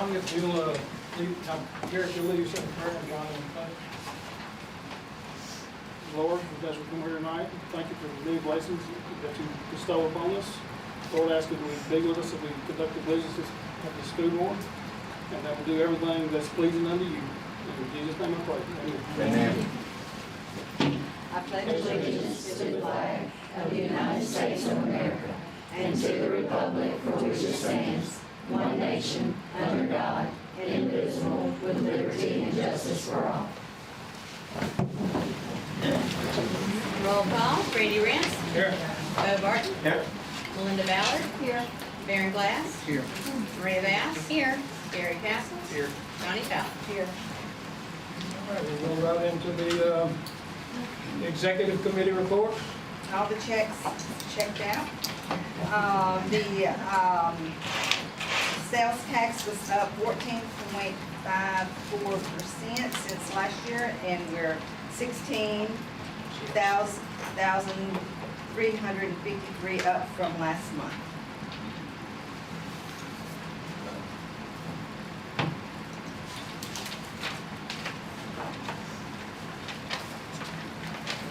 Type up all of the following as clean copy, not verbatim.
John, if you'll, Garrett, you'll lead us in prayer, and John will pray. Lord, as we come here tonight, thank you for the many blessings that you bestow upon us. Lord, ask that we be with us as we conduct the businesses of the school board, and that we do everything that's pleasing unto you. In Jesus' name I pray. Amen. I pledge allegiance to the flag of the United States of America and to the republic for which it stands, one nation, under God, indivisible, with liberty and justice for all. Roll call. Brady Rance. Here. Bo Barton. Here. Melinda Ballard. Here. Baron Glass. Here. Maria Bass. Here. Gary Castles. Here. Johnny Fowler. Here. All right, we'll go right into the executive committee report. All the checks checked out. The sales tax was up 14.54% since last year, and we're 16,353 up from last month.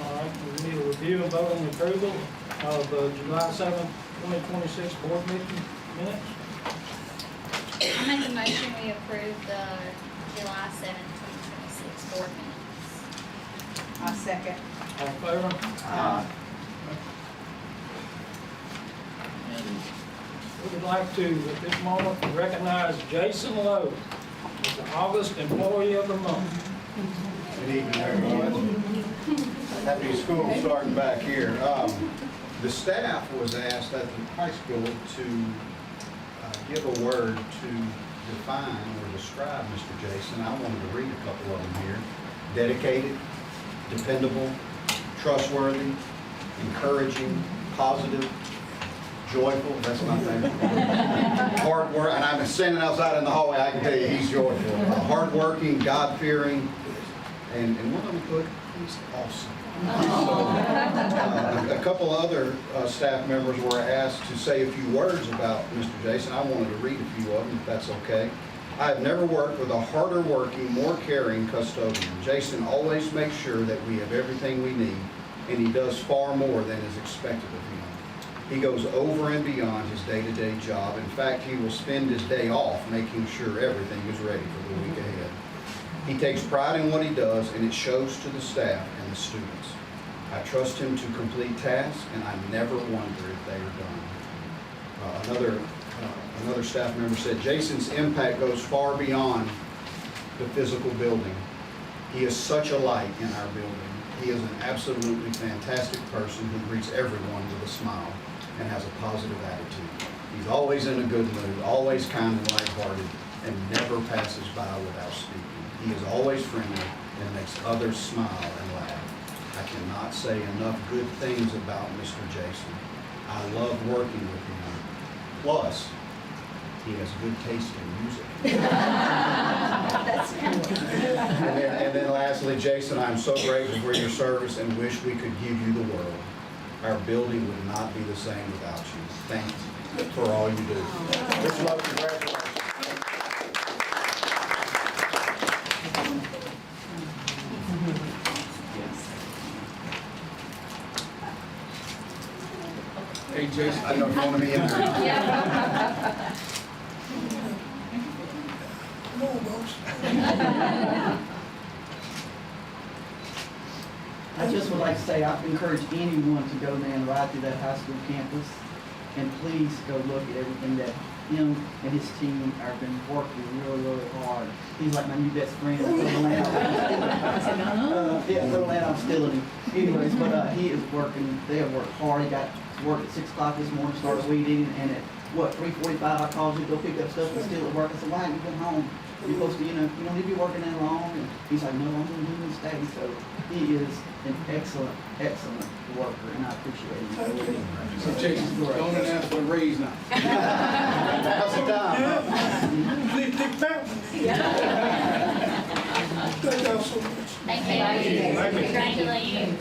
All right, we need a review and vote on the approval of July 7th, 2026 board meeting minutes. I make a motion we approve the July 7th, 2026 board minutes. I second. All in favor? And we would like to, at this moment, recognize Jason Lowe as the August Employee of the Month. Good evening, everyone. Happy school starting back here. The staff was asked at the high school to give a word to define or describe Mr. Jason. I wanted to read a couple of them here. Dedicated, dependable, trustworthy, encouraging, positive, joyful. That's my favorite. Hard work, and I'm standing outside in the hallway, I can tell you he's joyful. Hardworking, God-fearing, and one of them put, he's awesome. A couple other staff members were asked to say a few words about Mr. Jason. I wanted to read a few of them, if that's okay. I have never worked with a harder working, more caring custodian. Jason always makes sure that we have everything we need, and he does far more than is expected of him. He goes over and beyond his day-to-day job. In fact, he will spend his day off making sure everything is ready for the week ahead. He takes pride in what he does, and it shows to the staff and the students. I trust him to complete tasks, and I never wonder if they are done. Another staff member said, Jason's impact goes far beyond the physical building. He is such a light in our building. He is an absolutely fantastic person who greets everyone with a smile and has a positive attitude. He's always in a good mood, always kind and lighthearted, and never passes by without speaking. He is always friendly and makes others smile and laugh. I cannot say enough good things about Mr. Jason. I love working with him. Plus, he has good taste in music. and then lastly, Jason, I'm so grateful for your service and wish we could give you the world. Our building would not be the same without you. Thanks for all you do. Much love, congratulations. Hey, Jason. I don't know if you want to be in there. I just would like to say I encourage anyone to go there and ride through that high school campus, and please go look at everything that him and his team have been working really, really hard. He's like my new best friend. Little lad, I'm still in him. Anyways, but he is working. They have worked hard. He got to work at 6 o'clock this morning, started weeding, and at 3:45 I called you to go pick up stuff and still at work. I said, why aren't you come home? You're supposed to, you don't need to be working that long. And he's like, no, I'm going to do this day. So he is an excellent, excellent worker, and I appreciate him. So Jason's going and ask for a raise now. How's the time? Thank you. Congratulations.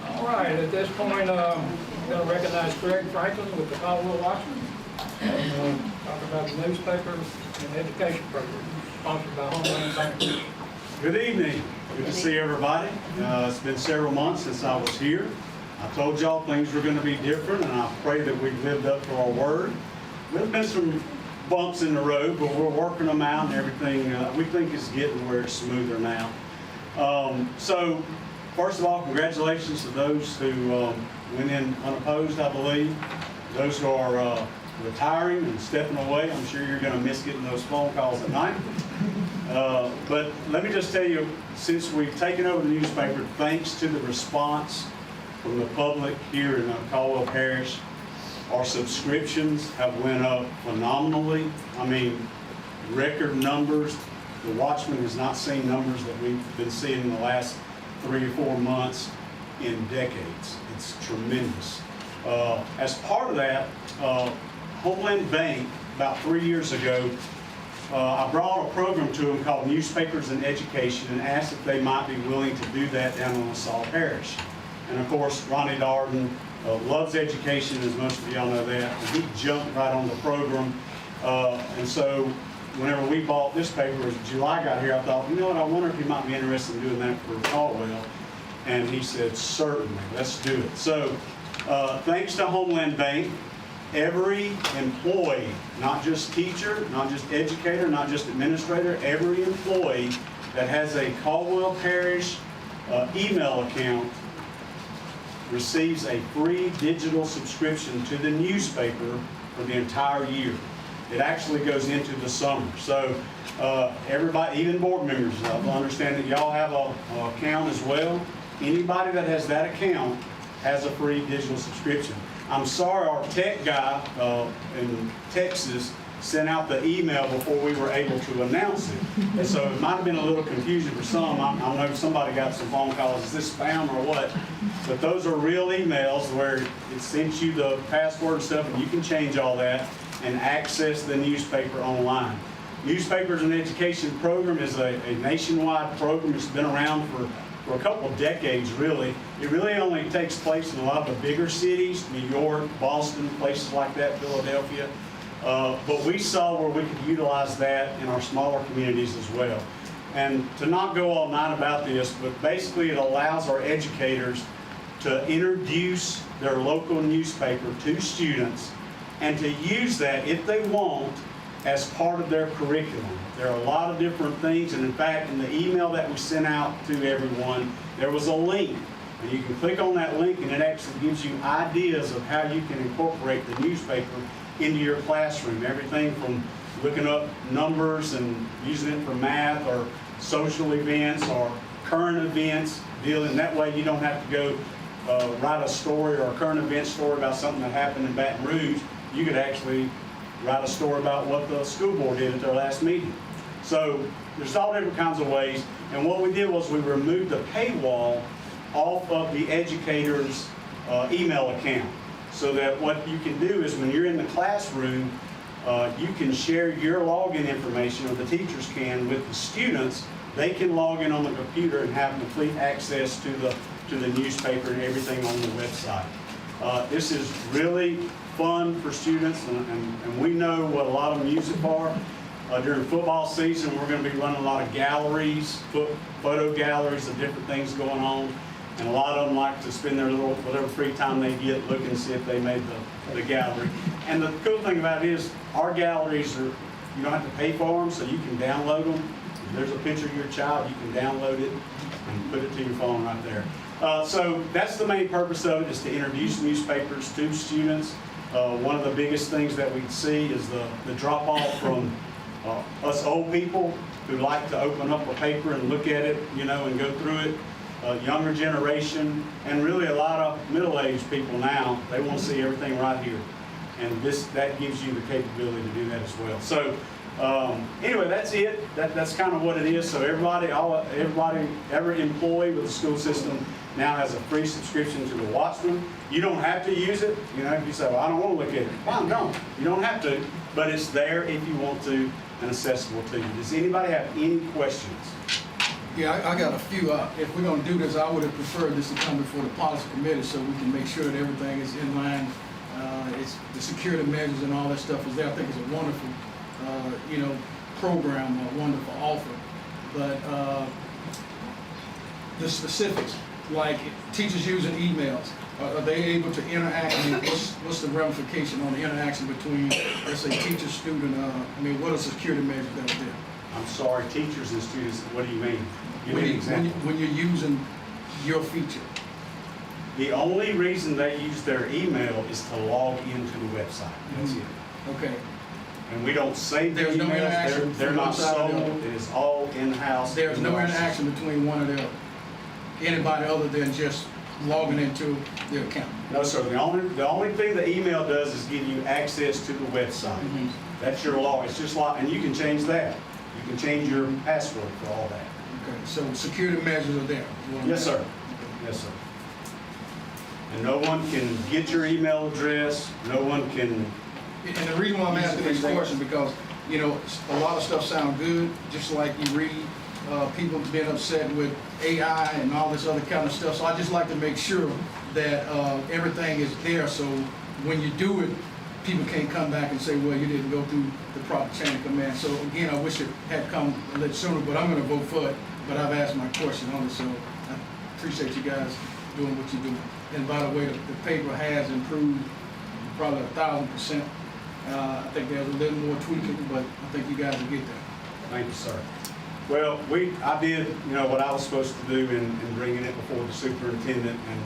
All right, at this point, going to recognize Craig Franklin with the Caldwell Watchman. Talk about the newspaper and education program sponsored by Homeland Bank. Good evening. Good to see everybody. It's been several months since I was here. I told y'all things were going to be different, and I pray that we've lived up to our word. There's been some bumps in the road, but we're working them out, and everything we think is getting where it's smoother now. So, first of all, congratulations to those who went in unopposed, I believe. Those who are retiring and stepping away, I'm sure you're going to miss getting those phone calls at night. But let me just tell you, since we've taken over the newspaper, thanks to the response from the public here in Caldwell Parish, our subscriptions have went up phenomenally. I mean, record numbers. The Watchman has not seen numbers that we've been seeing in the last 3 or 4 months in decades. It's tremendous. As part of that, Homeland Bank, about 3 years ago, I brought a program to them called Newspapers and Education and asked if they might be willing to do that down on LaSalle Parish. And of course, Ronnie Darden loves education, as most of y'all know that, and he jumped right on the program. And so whenever we bought this paper, as July got here, I thought, you know what, I wonder if he might be interested in doing that for Caldwell. And he said, certainly, let's do it. So thanks to Homeland Bank, every employee, not just teacher, not just educator, not just administrator, every employee that has a Caldwell Parish email account receives a free digital subscription to the newspaper for the entire year. It actually goes into the summer. So everybody, even board members, I understand that y'all have an account as well. Anybody that has that account has a free digital subscription. I'm sorry our tech guy in Texas sent out the email before we were able to announce it. And so it might have been a little confusion for some. I don't know if somebody got some phone calls, is this spam or what? But those are real emails where it sends you the password and stuff, and you can change all that and access the newspaper online. Newspapers and Education program is a nationwide program. It's been around for a couple of decades, really. It really only takes place in a lot of the bigger cities, New York, Boston, places like that, Philadelphia. But we saw where we could utilize that in our smaller communities as well. And to not go all night about this, but basically it allows our educators to introduce their local newspaper to students and to use that, if they want, as part of their curriculum. There are a lot of different things, and in fact, in the email that we sent out to everyone, there was a link. And you can click on that link, and it actually gives you ideas of how you can incorporate the newspaper into your classroom. Everything from looking up numbers and using it for math or social events or current events, dealing that way. You don't have to go write a story or a current event story about something that happened in Baton Rouge. You could actually write a story about what the school board did at their last meeting. So there's all different kinds of ways. And what we did was we removed the paywall off of the educator's email account, so that what you can do is when you're in the classroom, you can share your login information, or the teachers can, with the students. They can log in on the computer and have complete access to the newspaper and everything on the website. This is really fun for students, and we know what a lot of them use it for. During football season, we're going to be running a lot of galleries, photo galleries of different things going on, and a lot of them like to spend their little, whatever free time they get, looking to see if they made the gallery. And the cool thing about it is, our galleries are, you don't have to pay for them, so you can download them. If there's a picture of your child, you can download it and put it to your phone right there. So that's the main purpose of it, is to introduce newspapers to students. One of the biggest things that we see is the drop-off from us old people who like to open up a paper and look at it, you know, and go through it. Younger generation, and really a lot of middle-aged people now, they want to see everything right here. And that gives you the capability to do that as well. So anyway, that's it. That's kind of what it is. So every employee with the school system now has a free subscription to the Watchman. You don't have to use it. You know, if you say, well, I don't want to look at it. Fine, don't. You don't have to, but it's there if you want to and accessible to you. Does anybody have any questions? Yeah, I got a few. If we're gonna do this, I would have preferred this to come before the policy committee so we can make sure that everything is in line. It's the security measures and all that stuff is there. I think it's a wonderful, program, a wonderful offer. But the specifics, like teachers using emails, are they able to interact? I mean, what's the ramification on the interaction between, let's say, teacher, student? What are security measures that are there? I'm sorry, teachers and students, what do you mean? Give me an example. When you're using your feature. The only reason they use their email is to log into the website. That's it. Okay. And we don't save the There's no emails. interaction They're from not one side or the sold. other. It is all in-house. There's no interaction between one or the other. Anybody other than just logging into their account. No, sir. The only thing the email does is give you access to the website. Mhm. That's your log. It's just like, and you can change that. You can change your password for all that. Okay, so security measures are there. is what I'm Yes, sir. saying. Yes, sir. And no one can get your email address. No one can. And the reason why I'm asking these questions because, a lot of stuff sound good, just like you read, people being upset with AI and all this other kind of stuff. So I just like to make sure that everything is there, so when you do it, people can't come back and say, well, you didn't go through the proper chain of command. So again, I wish it had come a little sooner, but I'm gonna vote for it. But I've asked my question on it, so I appreciate you guys doing what you're doing. And by the way, the paper has improved probably 1,000%. I think there's a little more tweaking, but I think you guys will get there. Thank you, sir. Well, I did, what I was supposed to do in bringing it before the superintendent. And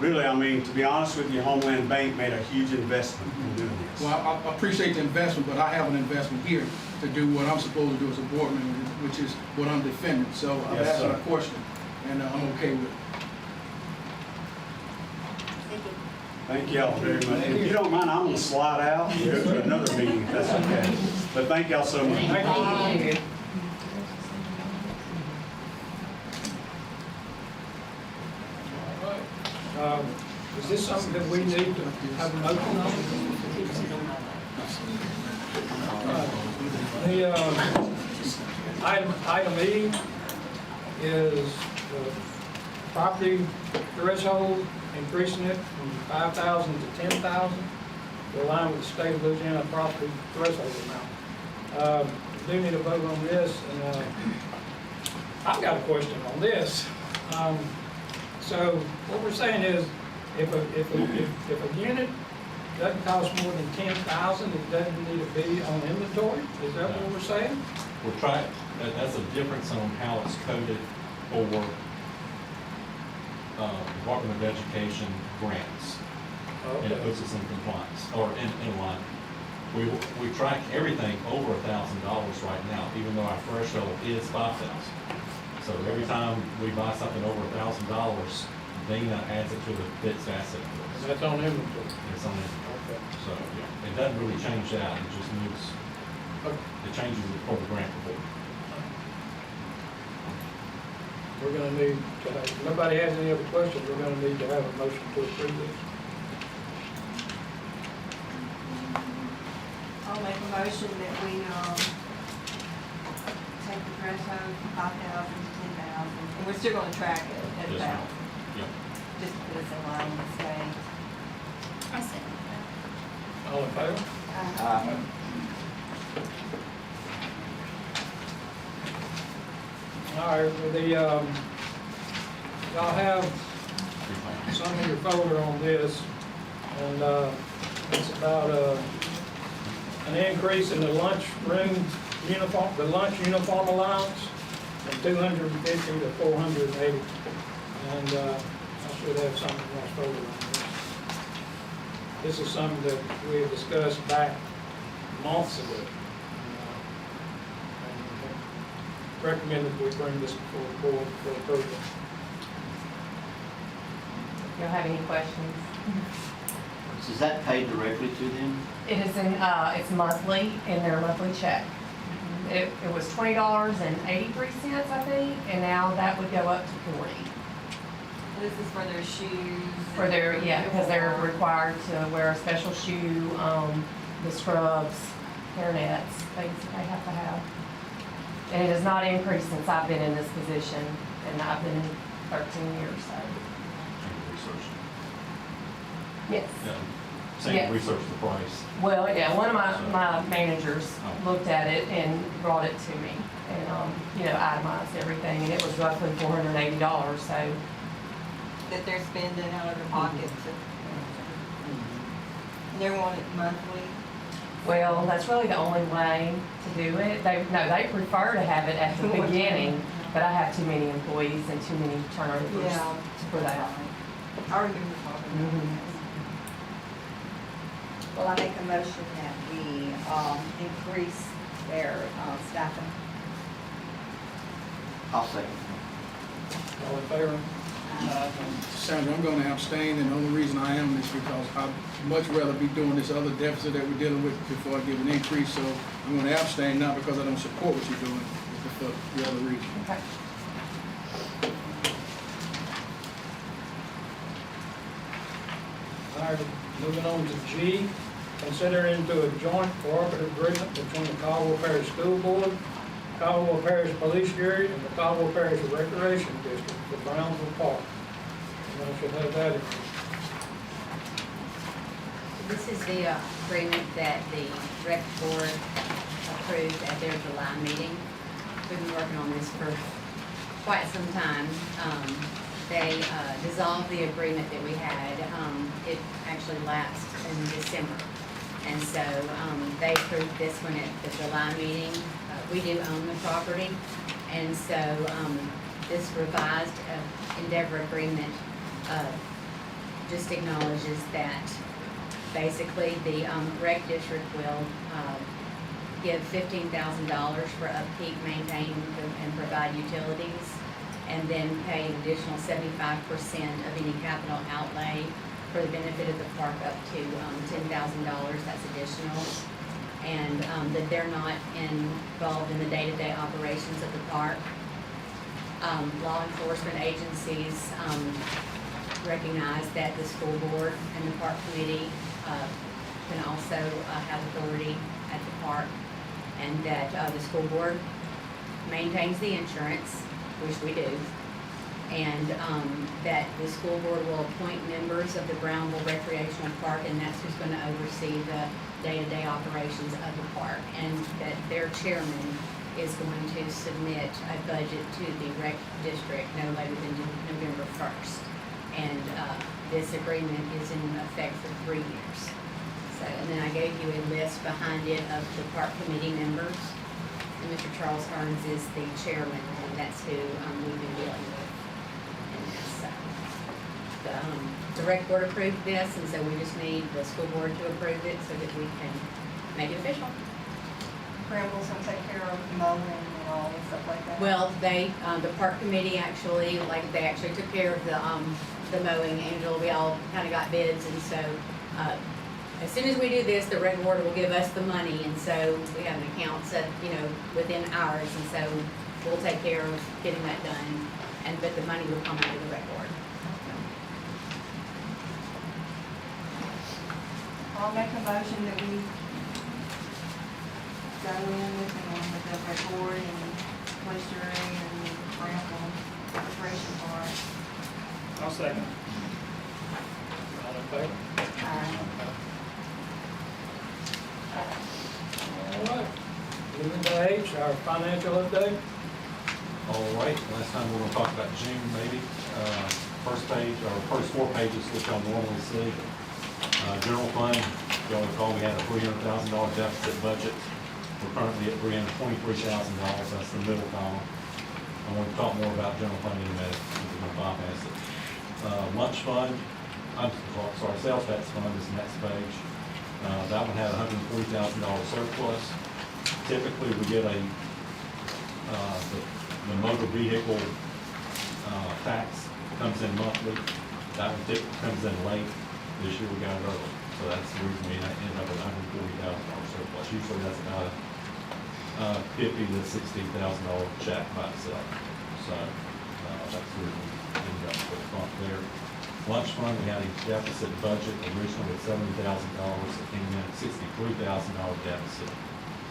really, to be honest with you, Homeland Bank made a huge investment in doing this. Well, I appreciate the investment, but I have an investment here to do what I'm supposed to do as a board member, which is what I'm defending. So I've Yes, asked sir. my question, and I'm okay with it. Thank y'all very much. If you don't mind, I'm going to slide out and go to another meeting, if that's okay. But thank y'all so much. Thank you. All right. Is this something that we need to have a motion on? Item E is the property threshold, increasing it from 5,000 to 10,000 to align with the state of Louisiana property threshold amount. We do need a vote on this, and I've got a question on this. So what we're saying is, if a unit doesn't cost more than 10,000, it doesn't need to be on inventory. Is that what we're saying? We're trying, that's a difference on how it's coded for Department of Education grants. And it puts us in compliance, or in line. We track everything over $1,000 right now, even though our threshold is 5,000. So every time we buy something over $1,000, Dana adds it to the fixed asset list. That's on inventory. It's on it. Okay. So, yeah, it doesn't really change that, it just moves, it changes it for the grant report. We're gonna need to have, if nobody has any other questions, we're gonna need to have a motion to approve this. I'll make a motion that we, take the threshold from 5,000 to 10,000, and we're still gonna track it at Yes, about, ma'am. Yep. just to put us in line with the state. I said that. All in favor? All right, well, y'all have some in your folder on this, and it's about an increase in the lunch room uniform, the lunch uniform allowance from 250 to 480. And I should have something in my folder on this. This is something that we had discussed back months ago. And recommend that we bring this before the board for approval. You don't have any questions? Is that paid directly to them? It is it's monthly, in their monthly check. It was $20.83, I think, and now that would go up to 40. This is for their shoes. For their, because they're required to wear a special shoe, the scrubs, hairnets, things that they have to have. And it has not increased since I've been in this position, and I've been 13 years, so, Research. yes. Yeah. Saying Yeah. research the price. Well, yeah, one of my managers looked at it and brought it to me and, itemized everything, and it was roughly $480, so. That they're spending out of their pockets. And they want it monthly. Well, that's really the only way to do it. They prefer to have it at the beginning, but I have too many employees and too many turnovers Yeah. for that. I remember talking about Mhm. Well, I make a motion that we, increase their, staffing. I'll second. All in favor? Sandra, I'm gonna abstain, and the only reason I am is because I'd much rather be doing this other deficit that we're dealing with before I give an increase, so I'm gonna abstain, not because I don't support what you're doing, but for the other reason. Okay. All right, moving on to G, consider into a joint cooperative agreement between the Caldwell Parish School Board, Caldwell Parish Police Jury, and the Caldwell Parish Recreation District for Brownsville Park. And I should have that in there. This is the agreement that the rec board approved at their July meeting. We've been working on this for quite some time. They dissolved the agreement that we had. It actually lapsed in December. And so they approved this one at the July meeting. We do own the property. And so this revised endeavor agreement just acknowledges that basically the rec district will give $15,000 for upkeep, maintain, and provide utilities, and then pay an additional 75% of any capital outlay for the benefit of the park up to $10,000. That's additional. And that they're not involved in the day-to-day operations of the park. Law enforcement agencies recognize that the school board and the park committee can also have authority at the park, and that the school board maintains the insurance, which we do, and that the school board will appoint members of the Brownville Recreational Park, and that's who's going to oversee the day-to-day operations of the park, and that their chairman is going to submit a budget to the rec district no later than November 1st. And this agreement is in effect for 3 years. So, and then I gave you a list behind it of the park committee members. And Mr. Charles Hearns is the chairman, and that's who we've been dealing with. And that's, the rec board approved this, and so we just need the school board to approve it so that we can make it official. Brambles will take care of mowing and all and stuff like that. Well, they, the park committee actually, they actually took care of the mowing. Angela, we all kind of got bids, and so, as soon as we do this, the rec board will give us the money, and so we have an account set, within ours, and so we'll take care of getting that done, but the money will come out of the rec board. I'll make a motion that we go in with the rec board and police jury and Bramble Recreation Park. I'll second. All in favor? All right. Moving to H, our financial update. All right, last time we're gonna talk about June maybe. First page, or first 4 pages, which y'all normally see. General fund, y'all recall we had a $300,000 deficit budget. We're currently at $323,000, that's the middle column. I want to talk more about general fund in a minute, we're gonna bypass it. Lunch fund, sales tax fund is the next page. That one had a $140,000 surplus. Typically, we get the motor vehicle tax comes in monthly. That one typically comes in late. This year we got it early, so that's the reason we ended up with a $140,000 surplus. Usually that's about a $50,000 to $60,000 check by itself. So that's the reason we ended up with the fund there. Lunch fund, we had a deficit budget originally at $70,000. It came in at $63,000 deficit.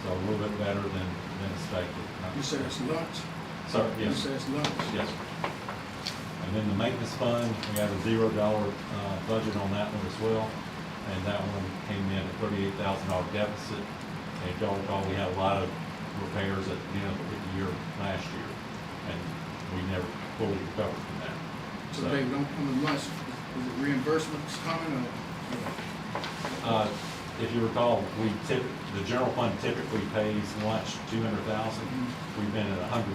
So a little bit better than expected. Not You said it's lunch? Sir, You yes, said it's lunch? yes. And then the maintenance fund, we have a $0 budget on that one as well. And that one came in at $38,000 deficit. And if y'all recall, we had a lot of repairs at the end of the year last year, and we never fully recovered from that. So they don't come in lunch, is it reimbursements coming or? If you recall, the general fund typically pays lunch $200,000. We've been at $100,000.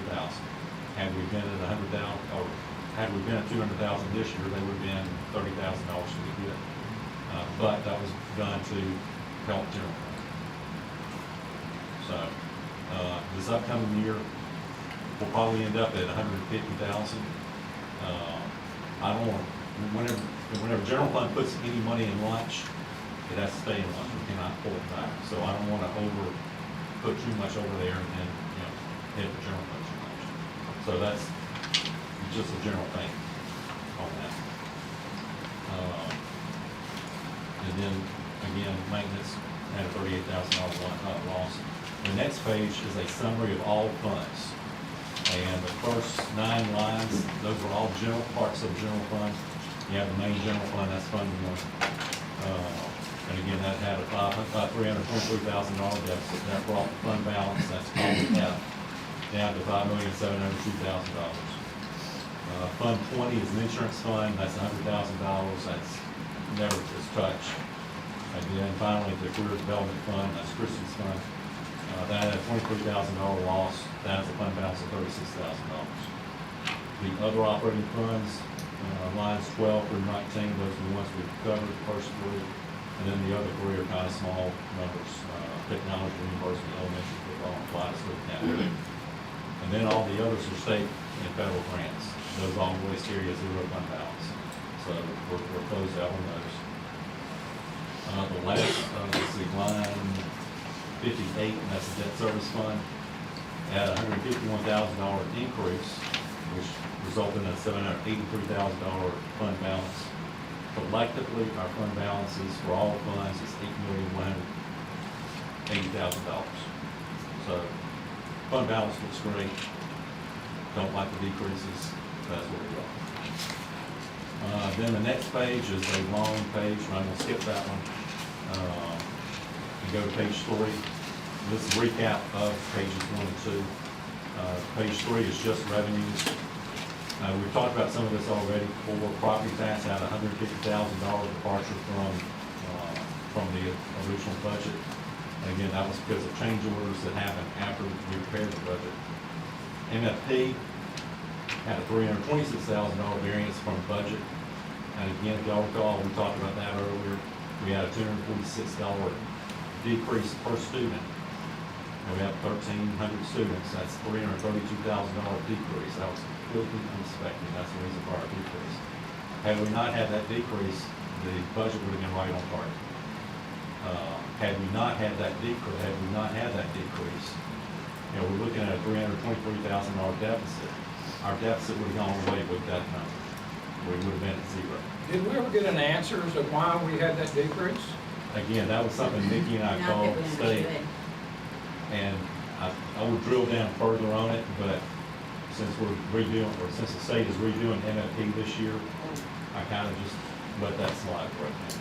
Had we been at $100,000, or had we been at $200,000 this year, they would have been $30,000 to be good. But that was done to help general fund. So, this upcoming year, we'll probably end up at $150,000. I don't want, whenever general fund puts any money in lunch, it has to stay in lunch, we cannot pull it back. So I don't wanna put too much over there and, hit the general fund too much. So that's just a general thing on that. And then, again, maintenance had a $38,000 loss. The next page is a summary of all funds. And the first 9 lines, those are all general parts of general fund. You have the main general fund, that's Fund 1. And again, that had a $323,000 deficit. That brought the fund balance, that's called F, down to $5,702,000. Fund 20 is an insurance fund, that's $100,000, that's never was touched. And then finally, the career development fund, that's Christian's fund, that had a $23,000 loss, that has a fund balance of $36,000. The other operating funds, lines 12 through 19, those are the ones we've covered, the first 3. And then the other 3 are kind of small numbers, technology reimbursement, elementary football, and flight school capital. And then all the others are state and federal grants. Those always carry a 0 fund balance. So we're closed out on those. The last, let's see, line 58, and that's the debt service fund, had a $151,000 increase, which resulted in a $783,000 fund balance. Collectively, our fund balances for all funds is $8,180,000. So, fund balance looks great. Don't like the decreases, that's what we are. Then the next page is a long page, but I'm gonna skip that one. And go to page 3. This is a recap of pages 1 and 2. Page 3 is just revenues. We've talked about some of this already. For property tax, had a $150,000 departure from the original budget. And again, that was because of change orders that happened after we prepared the budget. MFP had a $326,000 variance from budget. And again, if y'all recall, we talked about that earlier. We had a $246 decrease per student. And we have 1,300 students. That's $332,000 decrease. That was completely unexpected. That's the reason for our decrease. Had we not had that decrease, the budget would have been right on target. Had we not had that decrease, we're looking at a $323,000 deficit. Our deficit would have gone away with that number. We would have been at 0. Did we ever get an answer as to why we had that decrease? Again, that was something Nikki and I Not called that we the state. understood. And I would drill down further on it, but since we're redoing, or since the state is redoing MFP this year, I kind of just let that slide right now.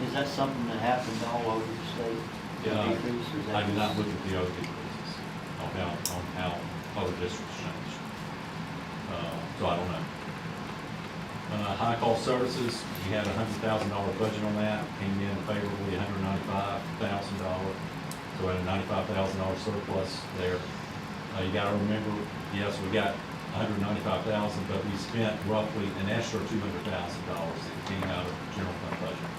Is that something that happens all over the state? The decrease, or is that I did not just- look at the other decreases on how other districts changed. So I don't know. High cost services, we had a $100,000 budget on that, came in favorably $195,000. So we had a $95,000 surplus there. You gotta remember, yes, we got $195,000, but we spent roughly an extra $200,000 that came out of the general fund budget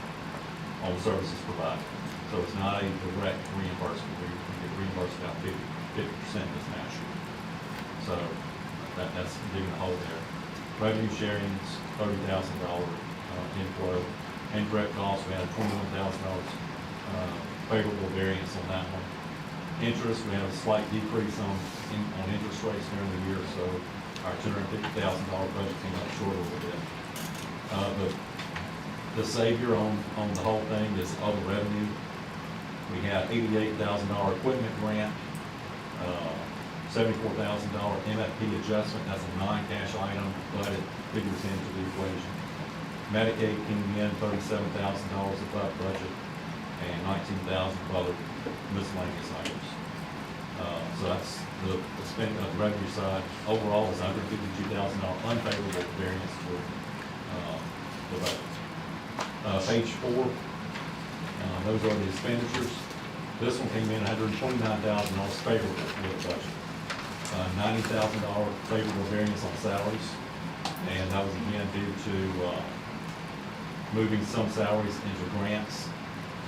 on services provided. So it's not a direct reimbursement. We get reimbursed about 50% this last year. So that's digging a hole there. Revenue sharing is $30,000 inflow. Indirect costs, we had $21,000 favorable variance on that one. Interest, we had a slight decrease on interest rates during the year, so our $250,000 budget came up short a little bit. The savior on the whole thing is other revenue. We had $88,000 equipment grant, $74,000 MFP adjustment, that's a non-cash item, but it figures into the equation. Medicaid came in $37,000 above budget, and $19,000 for other miscellaneous items. So that's the spending of the revenue side. Overall, is $152,000 unfavorable variance for the budget. Page 4, those are the expenditures. This one came in $129,000 favorable with the budget. $90,000 favorable variance on salaries, and that was again due to moving some salaries into grants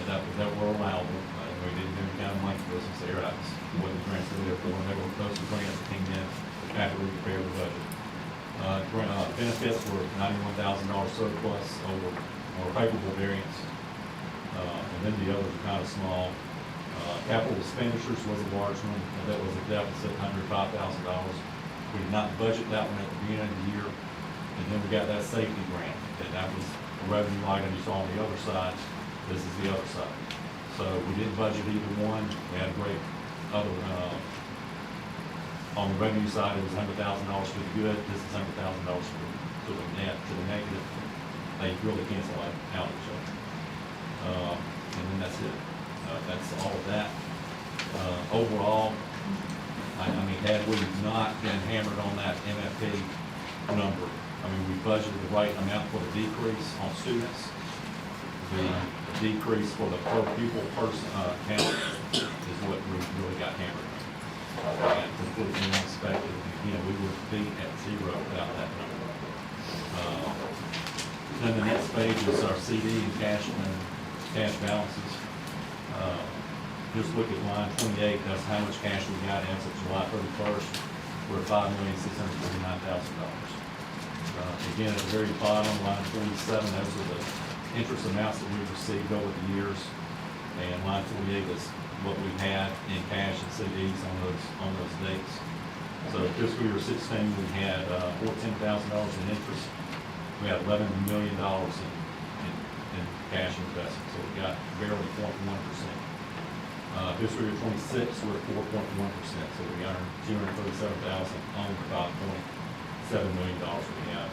that were allowable. We didn't do any kind of money for this, so that's what the grants were there for, and they were those grants that came in after we prepared the budget. Benefits were $91,000 surplus over or favorable variance, and then the others were kind of small. Capital expenditures was a large one, and that was a deficit, $105,000. We did not budget that one at the beginning of the year, and then we got that safety grant, and that was a revenue item you saw on the other side. This is the other side. So we didn't budget either one. We had a great other, on the revenue side, it was $100,000 for the good. This is $100,000 for the net, to the negative. They really cancel out each other. And then that's it. That's all of that. Overall, I mean, had we not been hammered on that MFP number, I mean, we budgeted the right amount for the decrease on students. The decrease for the per pupil person count is what we really got hammered on. And completely unexpected. Again, we would be at 0 without that number. Then the next page is our CD and cash balances. Just look at line 28. That's how much cash we got as of July 31st. We're at $5,639,000. Again, at the very bottom, line 47, those are the interest amounts that we've received over the years, and line 48 is what we had in cash and CDs on those dates. So fiscal year 16, we had $14,000 in interest. We had $11 million in cash investment, so we got barely 0.1%. Fiscal year 26, we're at 4.1%, so we earned $237,000 on the $5.7 million we have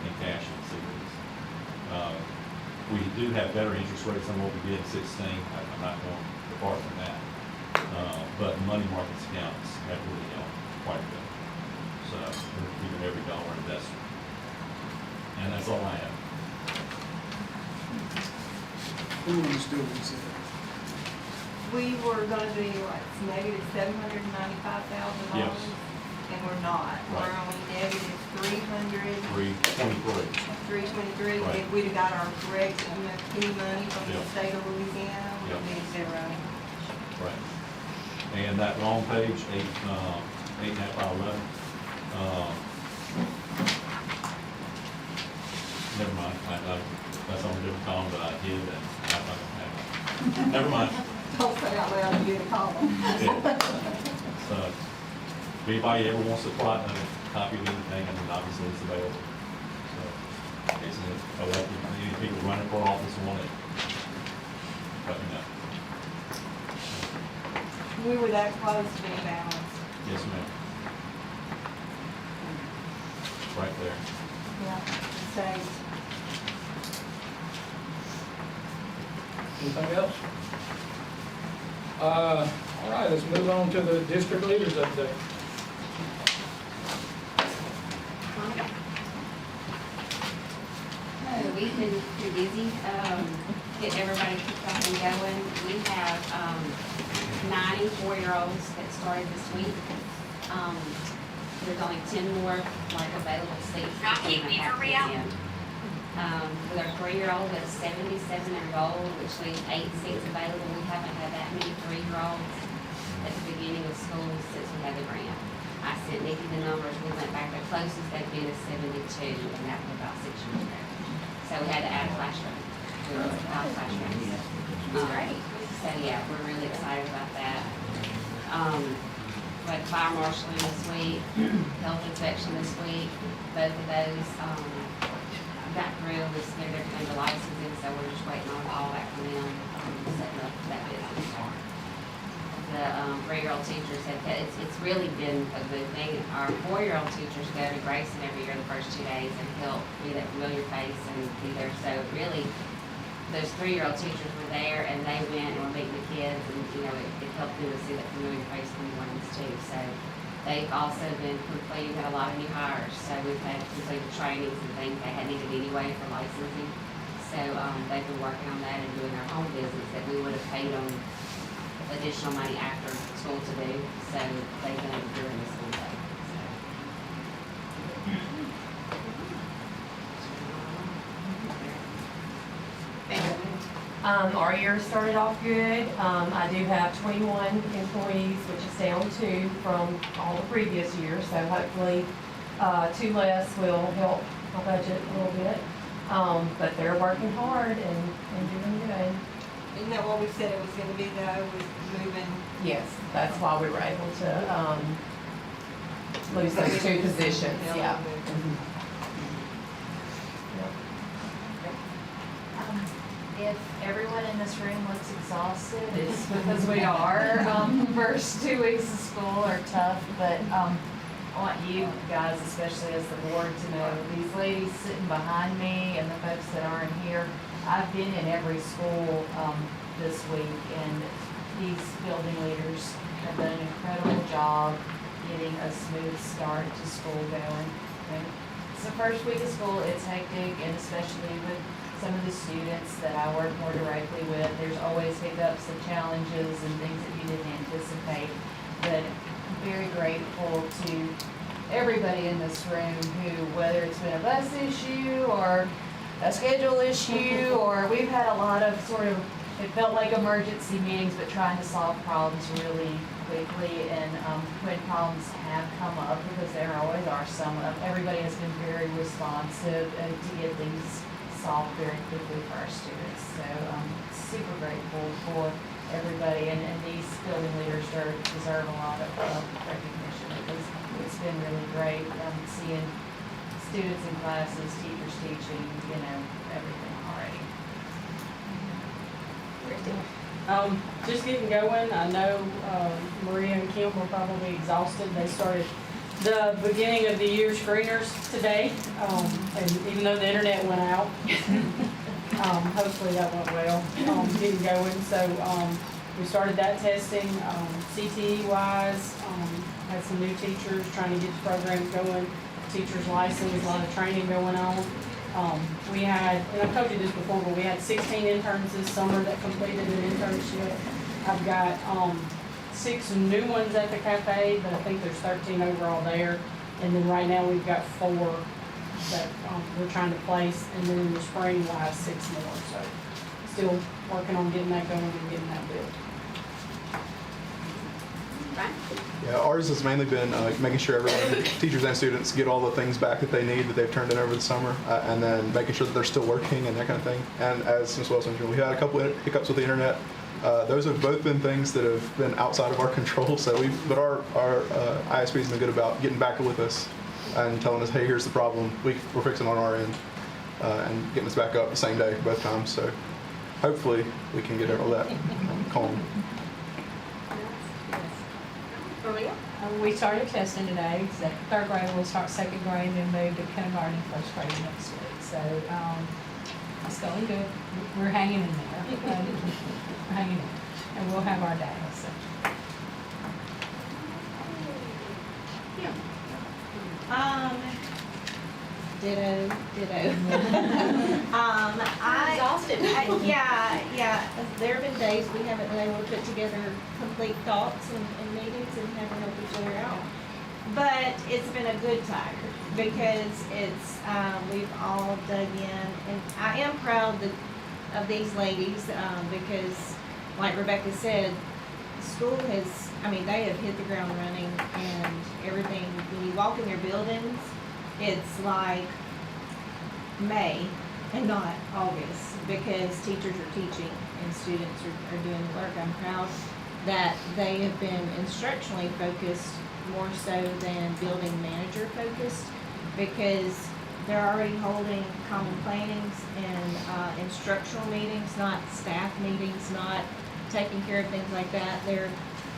in cash and CDs. We do have better interest rates than what we did in 16. I'm not going far from that. But money markets accounts have really helped quite a bit. So we're keeping every dollar invested. And that's all I have. Who are the students? We were gonna be like negative $795,000. Yes. And we're not. Right. We're only negative 323. 323. Right. If we'd have got our correct MFP money from the Yep. state of Louisiana, we'd Yep. be 0. Right. And that long page, 8.5 by 11. Never mind. That's on a different column that I did. And never mind. Don't say out loud, you get a call. Yeah. So, if anybody ever wants to plot a copy of anything, I mean, obviously it's available. So, in case any people running for office want it, let me know. We were that close to being balanced. Yes, ma'am. Right there. Yeah. State. Anything else? All right, let's move on to the district leaders update. We've been pretty busy, getting everybody kicked off and going. We have 94-year-olds that started this week. There's only 10 more available seats. Rocky, we hurry up. With our 3-year-old that's 77 years old, which leaves 8 seats available. We haven't had that many 3-year-olds at the beginning of school since we had the grant. I sent Nikki the numbers. We went back, the closest they've been is 72, and that was about 6 years ago. So we had to add a classroom. We were 5 classrooms. Great. So yeah, we're really excited about that. We had fire marshaling this week, health inspection this week. Both of those got through. We submitted everything to licensing, so we're just waiting on all that from them, setting up that business. the 3-year-old teachers have, it's really been a good thing. Our 4-year-old teachers go to Grayson every year the first 2 days and help be that familiar face and be there. So really, those 3-year-old teachers were there and they went and were meeting the kids and, you know, it helped them to see that familiar face from the ones too. So they've also been completing, had a lot of new hires. So we've had completed trainings and things they had needed anyway for licensing. So they've been working on that and doing their own business that we would have paid them additional money after school to do. So they've done it during the school day. Our year started off good. I do have 21 employees, which is down 2 from all the previous years, so hopefully 2 less will help my budget a little bit. But they're working hard and doing good. Isn't that what we said it was gonna be though, was moving? Yes, that's why we were able to lose those 2 positions, yeah. If everyone in this room looks exhausted, it's because we are. First 2 weeks of school are tough, but I want you guys, especially as the board, to know these ladies sitting behind me and the folks that aren't here, I've been in every school this week, and these building leaders have done an incredible job getting a smooth start to school going. And it's the first week of school, it's hectic, and especially with some of the students that I work more directly with, there's always hiccups and challenges and things that you didn't anticipate. But I'm very grateful to everybody in this room who, whether it's been a bus issue or a schedule issue, or we've had a lot of sort of, it felt like emergency meetings, but trying to solve problems really quickly. And when problems have come up, because there always are some, everybody has been very responsive to get things solved very quickly for our students. So I'm super grateful for everybody, and these building leaders deserve a lot of recognition, because it's been really great seeing students in classes, teachers teaching, you know, everything already. Just getting going. I know Maria and Kim were probably exhausted. They started the beginning of the year screeners today, and even though the internet went out, hopefully that went well, getting going. So we started that testing, CTE wise, had some new teachers trying to get the programs going, teachers licensed, a lot of training going on. We had, and I've told you this before, but we had 16 interns this summer that completed an internship. I've got 6 new ones at the cafe, but I think there's 13 overall there. And then right now we've got 4 that we're trying to place, and then in the spring we'll have 6 more. So still working on getting that going and getting that built. Yeah, ours has mainly been making sure everyone, teachers and students, get all the things back that they need that they've turned in over the summer, and then making sure that they're still working and that kind of thing. And as Ms. Wilson mentioned, we had a couple of hiccups with the internet. Those have both been things that have been outside of our control. So but our ISP has been good about getting back with us and telling us, hey, here's the problem. We're fixing on our end, and getting us back up the same day both times. So hopefully we can get all that calm. We started testing today. Third grade will start second grade and then move to kindergarten and first grade next week. So it's going good. We're hanging in there. We're hanging in, and we'll have our data. So. Ditto. Yeah. There have been days we haven't been able to put together complete thoughts and meetings and haven't helped each other out. But it's been a good time because it's we've all dug in, and I am proud of these ladies because, like Rebecca said, school has. They have hit the ground running, and everything. When you walk in their buildings, it's like May and not August because teachers are teaching and students are doing the work. I'm proud that they have been instructionally focused more so than building manager focused because they're already holding common plannings and instructional meetings, not staff meetings, not taking care of things like that. They're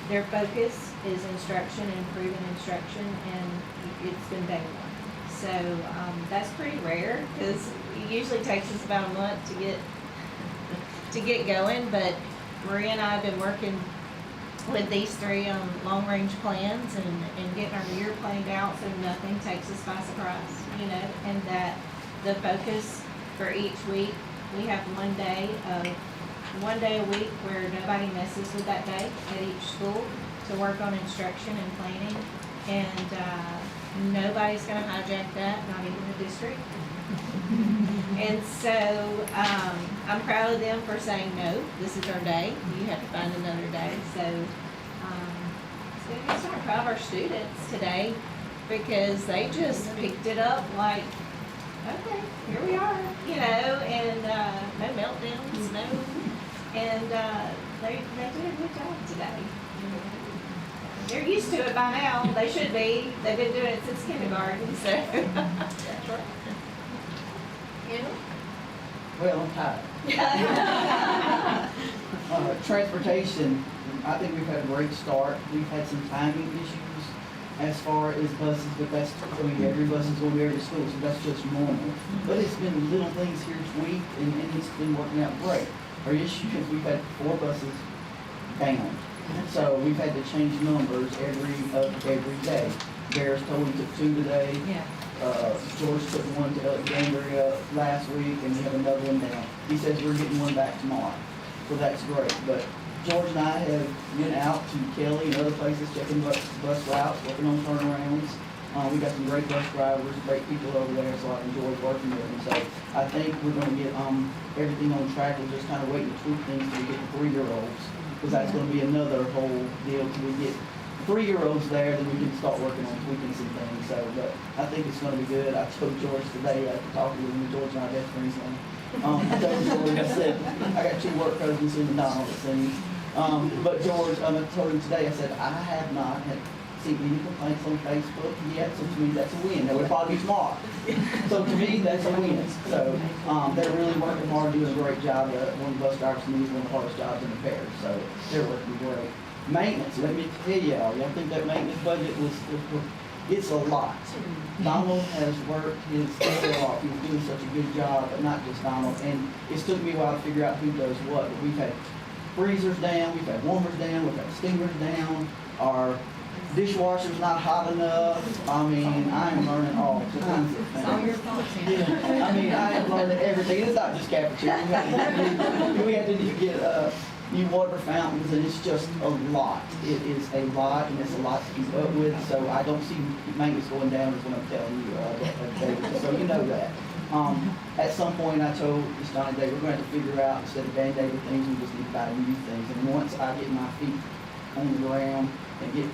their focus is instruction and improving instruction, and it's been day one. So, that's pretty rare, because it usually takes us about a month to get going, but Maria and I have been working with these three on long-range plans and getting our year planned out so nothing takes us by surprise, you know, and that the focus for each week, we have one day a week where nobody messes with that day at each school to work on instruction and planning, and nobody's gonna hijack that, not even the district. And so, I'm proud of them for saying, no, this is our day, you have to find another day, so, so I'm proud of our students today, because they just picked it up like, okay, here we are, you know, and, no meltdowns, no, and, they did a good job today. They're used to it by now, they should be, they've been doing it since kindergarten, so. That's right. Well, I'm tired. Transportation, I think we've had a great start. We've had some timing issues as far as buses, but that's, I mean, every bus is going to every school, so that's just normal. But it's been little things here tweaked, and it's been working out great. Our issue is we've had 4 buses down. So we've had to change numbers every day. Bears told me took 2 today. Yeah. George took 1 to Alexandria last week, and we have another one down. He says we're getting 1 back tomorrow, so that's great. But George and I have been out to Kelly and other places checking bus routes, working on turnarounds. We got some great bus drivers, great people over there, so I enjoyed working with them. So I think we're going to get everything on track. We're just kind of waiting to tweak things till we get the 3-year-olds, because that's going to be another whole deal till we get 3-year-olds there, then we can start working on tweaking some things. So, but I think it's going to be good. I told George today after talking with him, George and I are best friends now. I told George, I said, I got 2 work cousins in McDonald's, it seems. But George, I told him today, I said, I have not seen any complaints on Facebook yet, so to me that's a win. That would probably be tomorrow. So to me, that's a win. So they're really working hard, doing a great job. One of the bus drivers to me is one of the hardest jobs in the parish, so they're working great. Maintenance, let me tell y'all think that maintenance budget it's a lot. Donald has worked his tail off. He's doing such a good job, but not just Donald. And it's took me a while to figure out who does what. But we've had freezers down, we've had warmers down, we've had steamers down. Our dishwasher's not hot enough. I mean, I am learning all kinds of things. It's all your fault, Tim. Yeah, I mean, I am learning everything. It's not just cafeteria. We had to get new water fountains, and it's just a lot. It is a lot, and it's a lot to keep up with. So I don't see maintenance going down is what I'm telling you, David. So you know that. At some point, I told Ms. Donnie Day, we're going to have to figure out, instead of band-aiding things, we just need to buy new things. And once I get my feet on the ground and get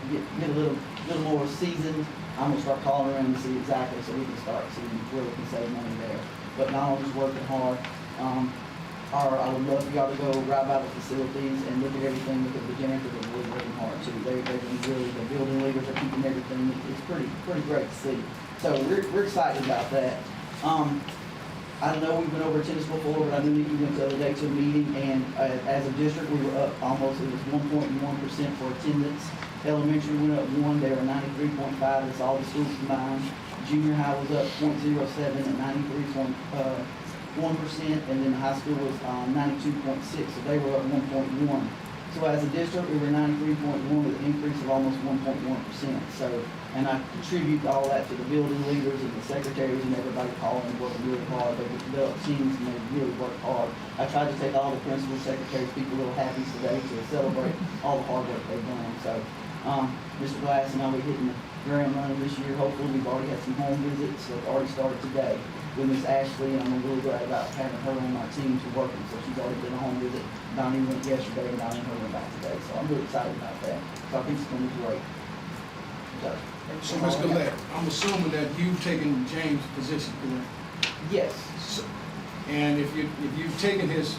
a little more seasoned, I'm gonna start calling around and see exactly, so we can start seeing where we can save money there. But Donald is working hard. I would love for y'all to go right by the facilities and look at everything, because the janitors are really working hard too. They've been really, the building leaders are keeping everything. It's pretty great to see. So we're excited about that. I don't know, we've been over attendance before, but I knew that you went the other day to a meeting, and as a district, we were up almost, it was 1.1% for attendance. Elementary went up 1, they were 93.5, that's all the schools combined. Junior high was up 0.07 at 93.1%, and then the high school was 92.6, so they were up 1.1. So as a district, we were 93.1 with an increase of almost 1.1%. So, and I contribute all that to the building leaders and the secretaries and everybody calling and working really hard. They developed teams and they really worked hard. I tried to take all the principals, secretaries, people a little happy today to celebrate all the hard work they've done. So, Mr. Glass and I will be hitting the ground running this year. Hopefully, we've already had some home visits that already started today with Miss Ashley, and I'm really glad about having her on my team to working. So she's already done a home visit. Donnie went yesterday, and Donnie and her went back today. So I'm really excited about that. So I think it's going to be great. So Ms. Gillette, I'm assuming that you've taken James' position, correct? Yes. So, and if you've taken his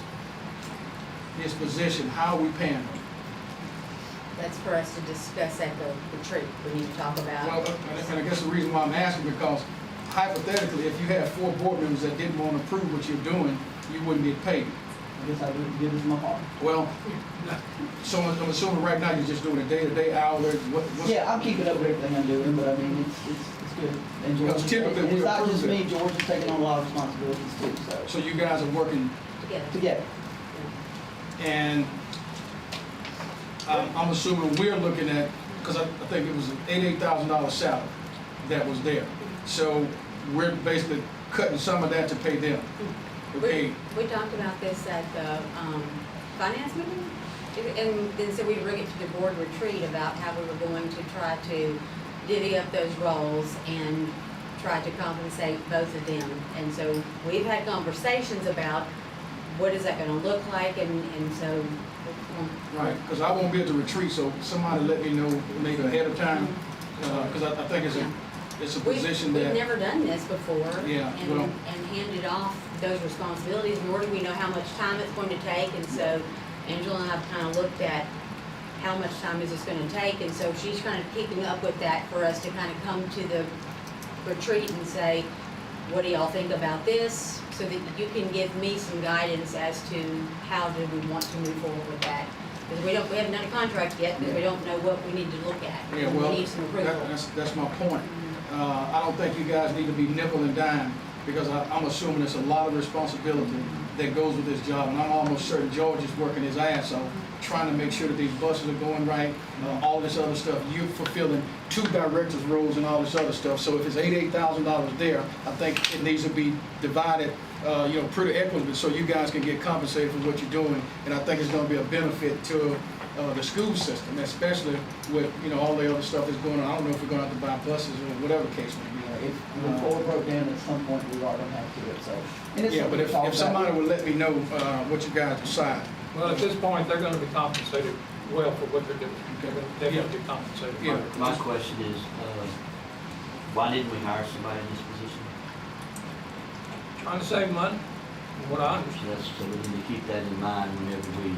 position, how are we paying him? That's for us to discuss at the retreat. We need to talk about. Well, and I guess the reason why I'm asking, because hypothetically, if you had 4 board members that didn't want to approve what you're doing, you wouldn't get paid. I guess I would give this my heart. Well, so I'm assuming right now you're just doing a day-to-day hours, what's? Yeah, I'm keeping up with everything I'm doing, but I mean, it's good. And George, Because typically and we it's not just approve me, it. George is taking on a lot of responsibilities too, so. So you guys are working, Together. and I'm assuming we're looking at, because I think it was an $88,000 salary that was there. So we're basically cutting some of that to pay them. Okay, We talked about this at the finance meeting, and then so we bring it to the board retreat about how we were going to try to divvy up those roles and try to compensate both of them. And so we've had conversations about what is that gonna look like, and so. right, because I won't be at the retreat, so somebody let me know maybe ahead of time, because I think it's a position that. We've never done this before. Yeah, well. And handed off those responsibilities, nor do we know how much time it's going to take, and so Angela and I have kind of looked at how much time is this gonna take, and so she's kind of keeping up with that for us to kind of come to the retreat and say, what do y'all think about this? So that you can give me some guidance as to how do we want to move forward with that. Because we haven't done a contract yet, because we don't know what we need to look at. Yeah, well, We need some approval. that's my point. I don't think you guys need to be nickel and dime, because I'm assuming there's a lot of responsibility that goes with this job, and I'm almost certain George is working his ass off, trying to make sure that these buses are going right, all this other stuff. You're fulfilling 2 directors' roles and all this other stuff. So if it's $88,000 there, I think it needs to be divided, pretty equitably, so you guys can get compensated for what you're doing. And I think it's going to be a benefit to the school system, especially with all the other stuff that's going on. I don't know if we're going to have to buy buses or whatever case may be. If the floor broke down at some point, we are gonna have to do it, so. And it's Yeah, but something to talk if somebody about. would let me know what you guys decide. Well, at this point, they're gonna be compensated well for what they're doing. They're gonna definitely be compensated. Yeah. My question is, why didn't we hire somebody in this position? Trying to save money, from what I understand. So we need to keep that in mind whenever we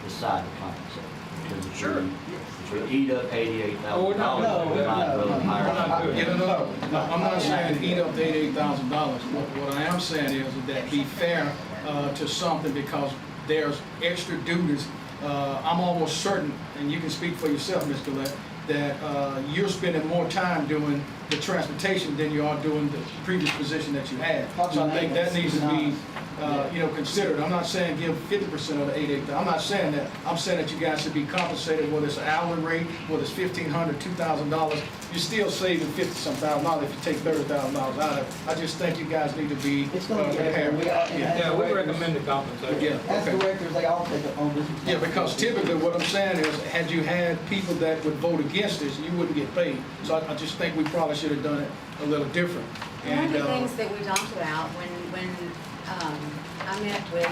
decide to compensate. Because if Sure. if we eat up $88,000, Oh, we're not doing we that. might as well No, hire we're not somebody. doing No, I'm not saying eat up the $88,000. What I am saying is that be fair to something, because there's extra duties. I'm almost certain, and you can speak for yourself, Ms. Gillette, that you're spending more time doing the transportation than you are doing the previous position that you had. So I think that needs to be, considered. I'm not saying give 50% of the $88,000. I'm not saying that. I'm saying that you guys should be compensated, whether it's an hourly rate, whether it's $1,500, $2,000. You're still saving $50-some thousand if you take $30,000 out of it. I just think you guys need to be It's gonna be fair. prepared. We are- and as Yeah, we directors- recommend the compensation. Yeah, As okay. directors, they all take up on this. Yeah, because typically what I'm saying is, had you had people that would vote against this, you wouldn't get paid. So I just think we probably should have done it a little different. One of And, the things that we talked about when I met with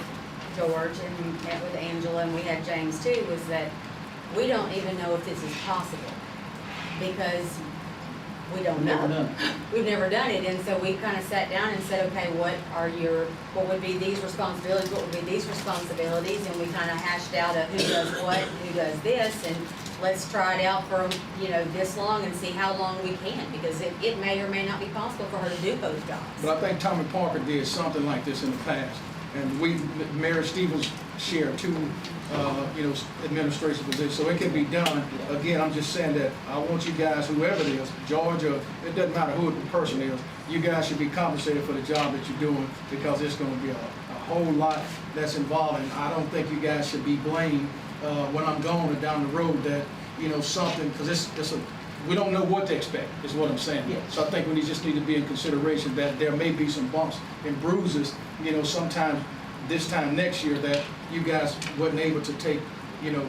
George and met with Angela, and we had James too, was that we don't even know if this is possible, because we don't Never know. done it. We've never done it, and so we kind of sat down and said, okay, what would be these responsibilities, what would be these responsibilities, and we kind of hashed out who does what, who does this, and let's try it out for, this long and see how long we can, because it may or may not be possible for her to do both jobs. but I think Tommy Parker did something like this in the past. And Mary Stevens shared 2, administration positions, so it can be done. Again, I'm just saying that I want you guys, whoever it is, George, or it doesn't matter who the person is, you guys should be compensated for the job that you're doing, because it's gonna be a whole lot that's involved, and I don't think you guys should be blamed when I'm gone or down the road that, something, because we don't know what to expect, is what I'm saying. Yes. So I think we just need to be in consideration that there may be some bumps and bruises, sometime this time next year that you guys wasn't able to take,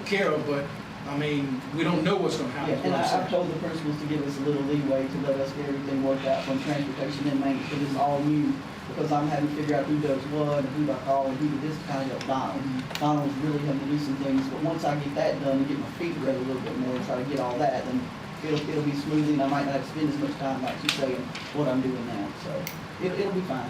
care of, but, I mean, we don't know what's gonna Yeah, happen, is and what I'm I've saying. told the principals to give us a little leeway to let us get everything worked out from transportation and maintenance, because it's all new. Because I'm having to figure out who does what, and who I call, and who did this, kind of help Donald. Donald's really having to do some things, but once I get that done and get my feet ready a little bit more and try to get all that, then it'll be smooth, and I might not have to spend as much time, like you say, in what I'm doing now, so it'll be fine.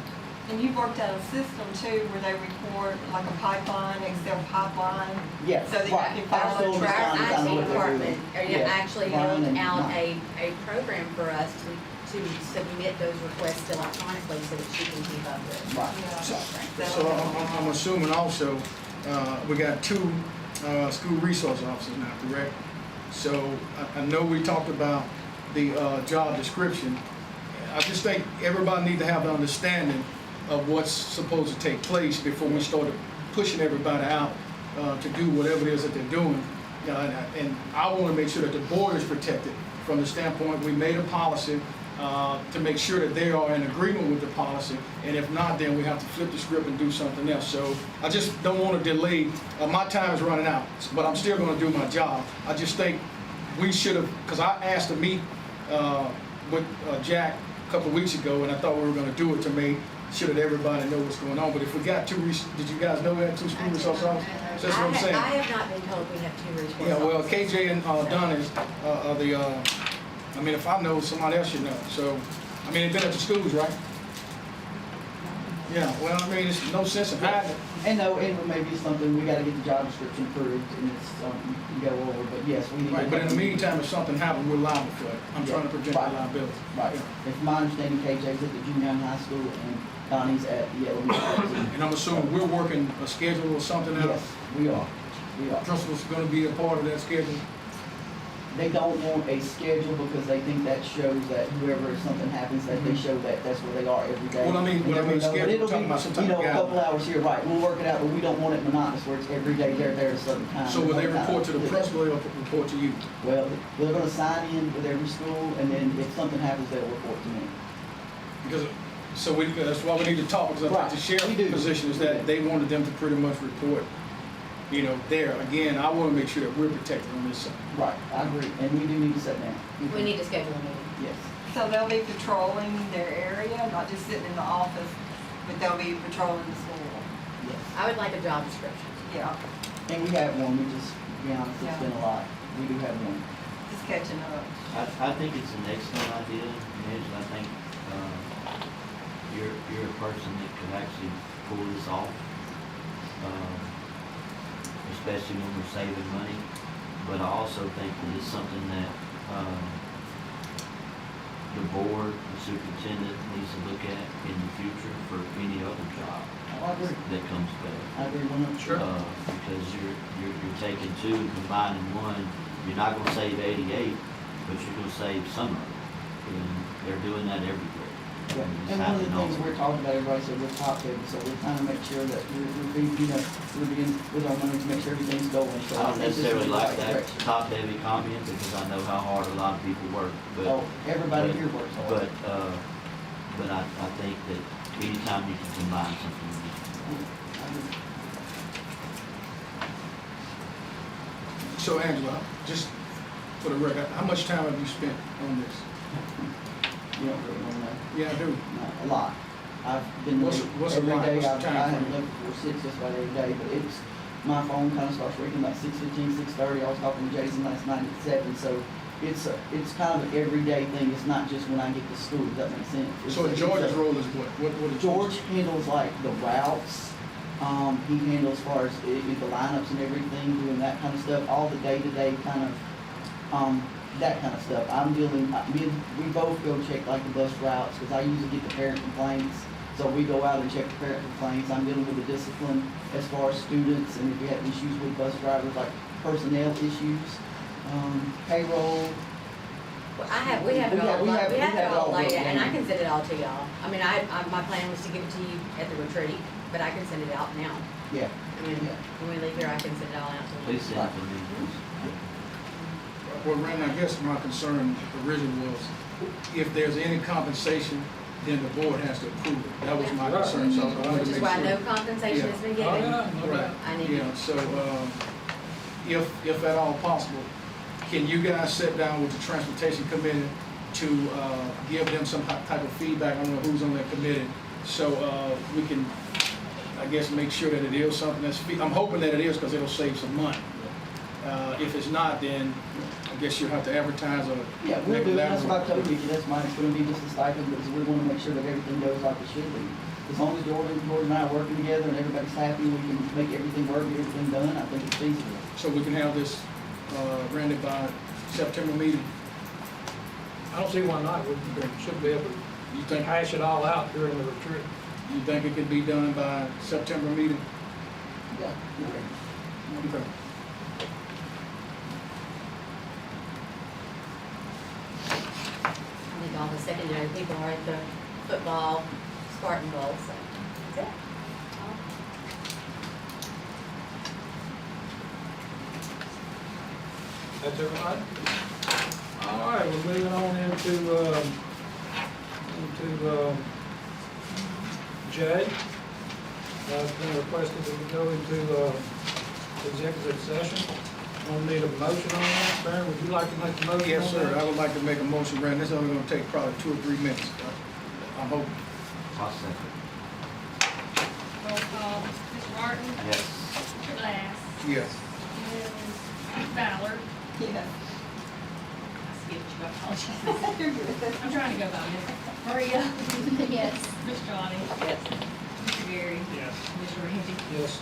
And you've worked out a system too, where they record like a pipeline, Excel pipeline? Yeah, So that you right. can Our follow the facilities track. down to Our kind of IT what they're department doing. Yeah, actually Brian built and out Mike. a program for us to to submit those requests electronically so that she can keep up with. Right. So I'm assuming also, we got two school resource officers now, correct? So I know we talked about the job description. I just think everybody needs to have the understanding of what's supposed to take place before we start pushing everybody out to do whatever it is that they're doing. And I want to make sure that the board is protected from the standpoint we made a policy to make sure that they are in agreement with the policy, and if not, then we have to flip the script and do something else. So I just don't want to delay. My time is running out, but I'm still going to do my job. I just think we should have, because I asked to meet with Jack a couple of weeks ago, and I thought we were going to do it to make sure that everybody know what's going on. But if we got two, did you guys know we had two school resource officers? So that's what I'm saying. I have not been told we have two resource Yeah, well, officers. KJ and Don is the. I mean, if I know, somebody else should know. So, I mean, they've been at the schools, right? Yeah. Well, I mean, there's no sense in hiding it. And no, it may be something, we gotta get the job description approved, and it's something you can go over, but yes, we need to. Right. But in the meantime, if something happens, we're liable for it. I'm trying to prevent Right. liability. Right. If my understanding, KJ's at the junior and high school, and Donnie's at the elementary. And I'm assuming we're working a schedule or something else. Yes, we are. Principal's going to be a part of that schedule. They don't want a schedule because they think that shows that whoever, if something happens, that they show that that's where they are every day. Well, I mean, schedule, But it'll talking be, about some type you know, of a couple guideline. hours here, right, we'll work it out, but we don't want it monotonous where it's every day they're there at a certain time. So will they report to the principal or report to you? Well, they're gonna sign in with every school, and then if something happens, they'll report to me. Because, that's why we need to talk, because I Right, think the sheriff's we do. position is that they wanted them to pretty much report, you know, there. Again, I want to make sure that we're protected on this side. Right, I agree, and we do need to sit down. We need to schedule a meeting. Yes. So they'll be patrolling their area, not just sitting in the office, but they'll be patrolling the school. Yes. I would like a job description. Yeah, And we have one, we just, to be honest, it's been a lot, we do have one. just catching up. I think it's an excellent idea, Midge. I think you're a person that could actually pull this off, especially when we're saving money. But I also think that it's something that the board, the superintendent needs to look at in the future for any other job I agree. that comes better. I agree 100%. Because you're taking two and combining one, you're not gonna save 88, but you're gonna save some of it. And they're doing that everywhere. Yeah. It's And one of the happening things all- we're talking about, everybody said we're top heavy, so we're trying to make sure that we're being, you know, we're being with our money to make sure everything's going. So I don't think this is necessarily the like right that direction. top-heavy comment because I know how hard a lot of people work, but. Oh, everybody but- here works hard. But I think that anytime you can combine something, So Angela, just for the record, how much time have you spent on this? You don't really want to know. Yeah, I do. No, a lot. I've been What's a every lot? day. What's the I time haven't frame? left before 6 just about every day, but it's, my phone kind of starts ringing about 6:15, 6:30. I was talking to Jason last night at 7, so it's kind of an everyday thing. It's not just when I get to school. Does that make sense? So George's role is what? What is George handles like the routes. He handles as far as the lineups and everything, doing that kind of stuff, all the day-to-day kind of, that kind of stuff. I'm dealing, we both go check like the bus routes, because I usually get the parent complaints. So we go out and check the parent complaints. I'm dealing with the discipline as far as students, and if we have issues with bus drivers, like personnel issues, payroll. Well, we have it all broken laid out, and I down. can send it all to y'all. I mean, my plan was to give it to you at the retreat, but I can send it out now. Yeah. I mean, when we leave here, I can send it all out to you. please send it to me. Well, Randy, I guess my concern originally was if there's any compensation, then the board has to approve it. That was my concern, so I wanted to make sure. Which is why no compensation has been given. Right, I need yeah, so, if at all possible, can you guys sit down with the transportation committee to, give them some type of feedback? I don't know who's on that committee, so, we can, I guess, make sure that it is something that's, I'm hoping that it is, because it'll save some money. If it's not, then I guess you'll have to advertise or. Yeah, we'll make do, a that's what I told lateral- Vicki, that's mine, it's gonna be just a stipend, because we wanna make sure that everything goes like it should be. As long as Jordan and I are working together and everybody's happy, we can make everything work, get everything done, I think it's feasible. So we can have this, Randy, by September meeting. I don't see why not. We should be able You to think, hash it all out during the retreat. you think it could be done by September meeting? Yeah. Okay. Okay. I think all the secondary people are at the football, Spartan Bowl, so that's it. That's everybody? All right, we're moving on into J. It's been requested that we go into executive session. We'll need a motion on that. Baron, would you like to make the motion? Yes, on sir, that? I would like to make a motion, Brandon, this is only gonna take probably 2 or 3 minutes. I hope. I'll second. Roll call, Mr. Martin, Yes. Mr. Glass, Yes. Ms. Ballard. Yeah. I'm trying to go by it. Maria? Yes. Ms. Johnny. Yes. Mr. Gary. Yes. Mr. Randy. Yes.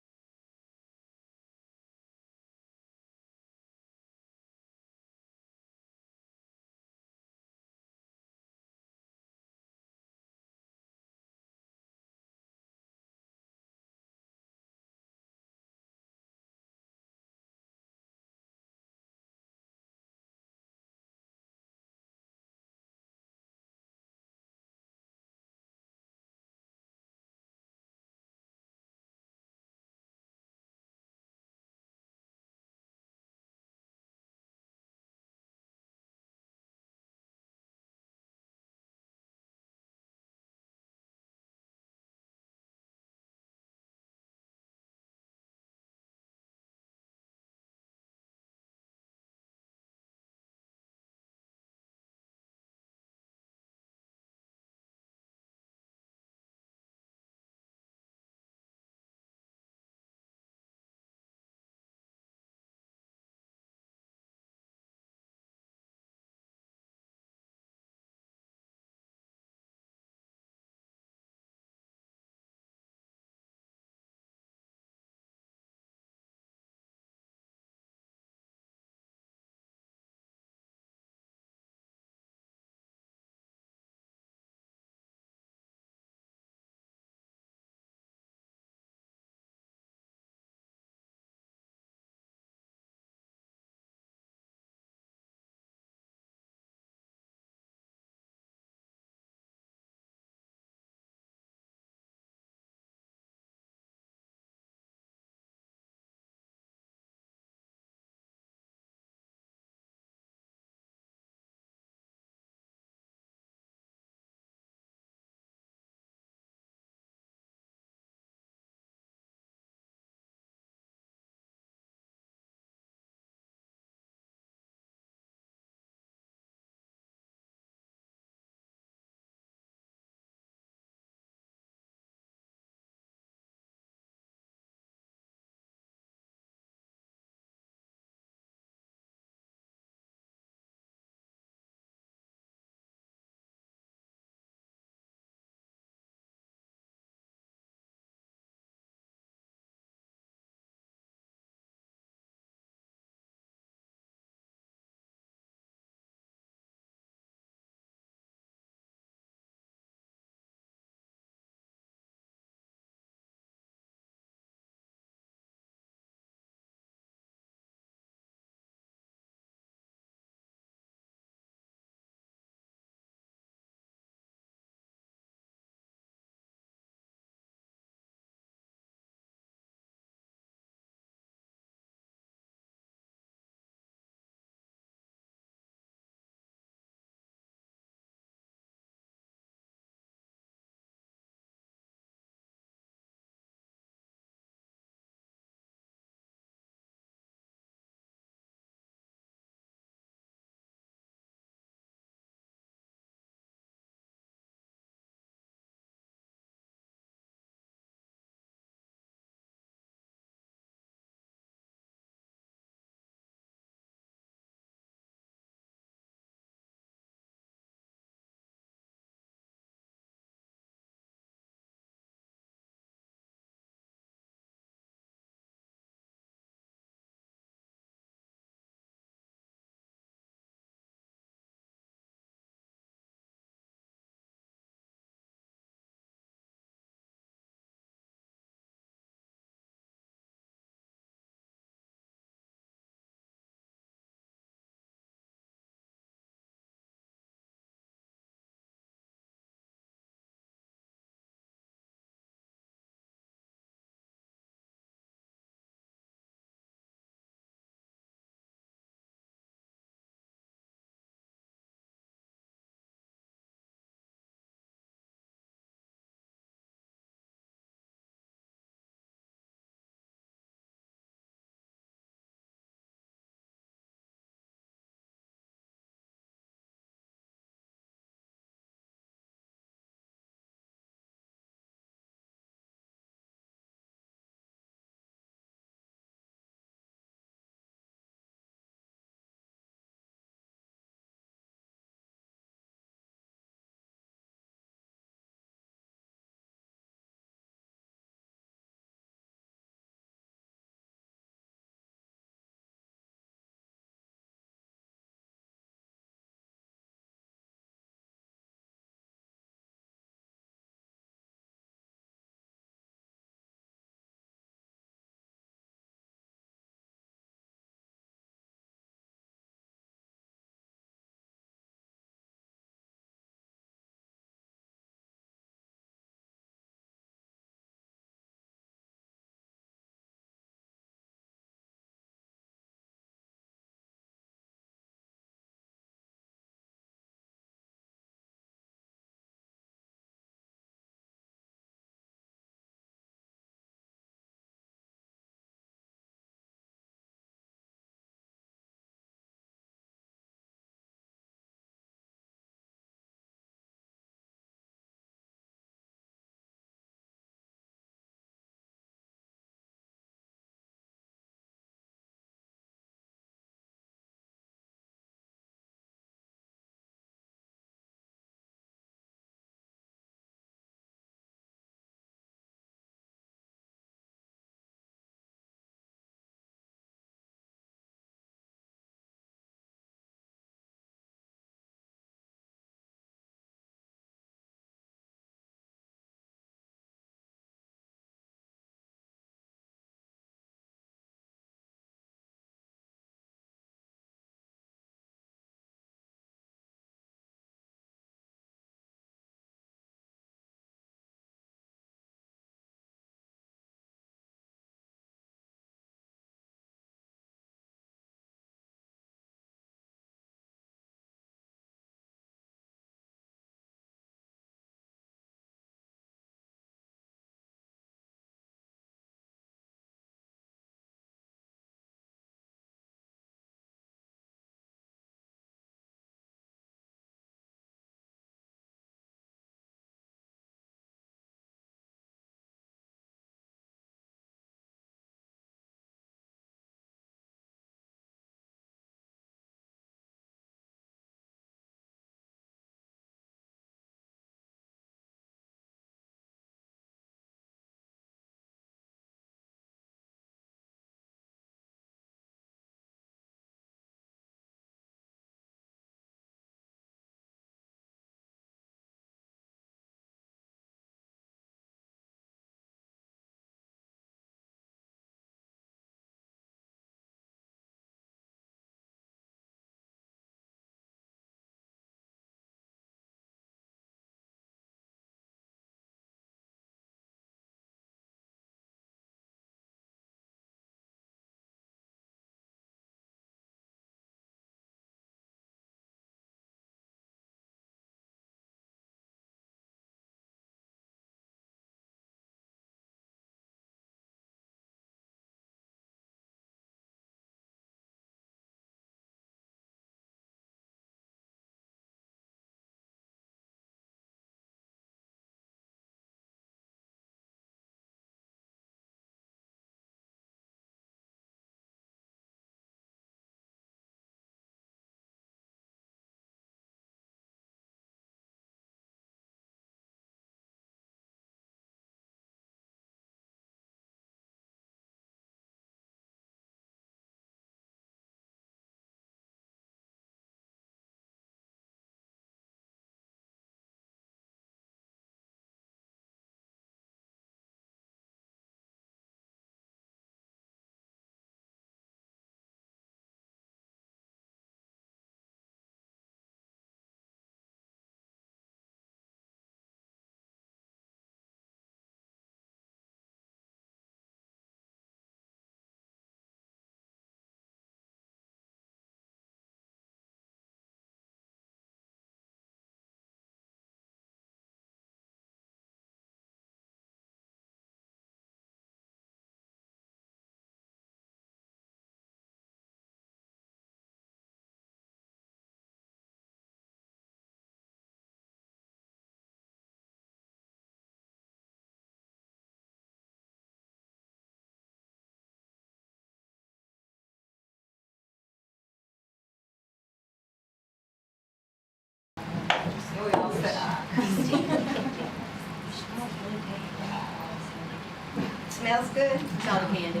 Smells good. It's all candy.